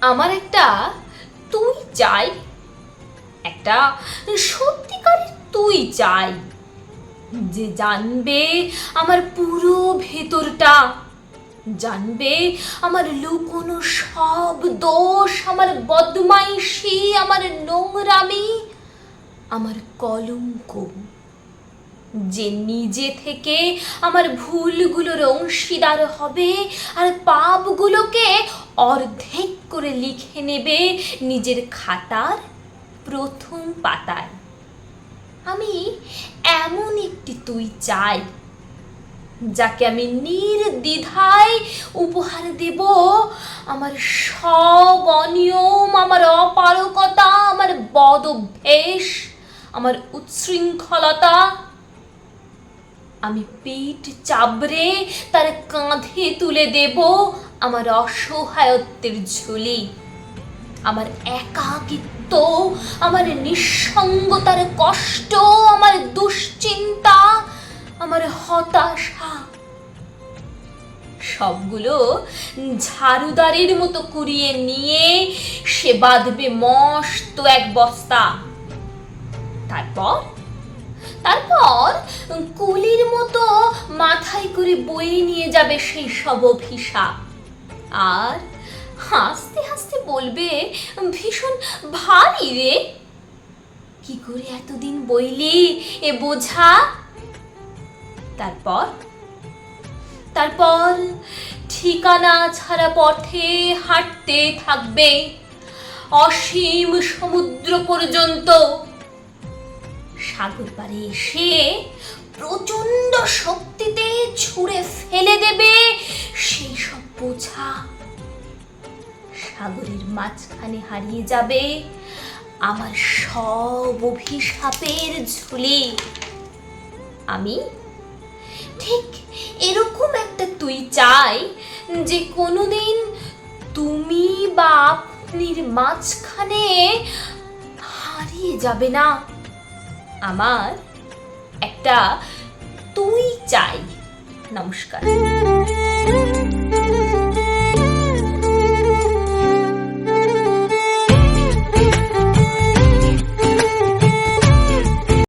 আমার একটা তুই চাই, একটা সত্যিকারের তুই চাই, যে জানবে আমার পুরো ভেতরটা, জানবে আমার লুকোনো সব দোষ, আমার বদমাইশি, আমার নোংরামি, আমার কলঙ্ক, যে নিজে থেকে আমার ভুলগুলোর অংশীদার হবে আর পাপগুলোকে অর্ধেক করে লিখে নেবে নিজের খাতার প্রথম পাতায়। আমি এমন একটি তুই চাই, যাকে আমি নির্দ্বিধায় উপহার দেব আমার সব অনিয়ম, আমার অপারগতা, আমার বদ অভ্যেস, আমার উচ্ছৃঙ্খলতা। আমি পিঠ চাবড়ে তার কাঁধে তুলে দেব আমার অসহায়ত্বের ঝুলি, আমার একাকিত্ব, আমার নিঃসঙ্গতার কষ্ট, আমার দুশ্চিন্তা, আমার হতাশা, সবগুলো ঝাড়ুদারের মতো কুড়িয়ে নিয়ে সে বাঁধবে মস্ত এক বস্তা। তারপর কুলির মতো মাথায় করে বয়ে নিয়ে যাবে সেই সব অভিশাপ, আর হাসতে হাসতে বলবে, ভীষণ ভারী রে, কি করে এতদিন বইলি এ বোঝা। তারপর ঠিকানা ছাড়া পথে হাঁটতে থাকবে অসীম সমুদ্র পর্যন্ত। সাগর পাড়ে এসে প্রচন্ড শক্তিতে ছুঁড়ে ফেলে দেবে সেই সব বোঝা। সাগরের মাঝখানে হারিয়ে যাবে আমার সব অভিশাপের ঝুলি। আমি ঠিক এরকম একটা তুই চাই, যে কোনোদিন তুমি বা আপনির মাঝখানে হারিয়ে যাবে না। আমার একটা তুই চাই। নমস্কার।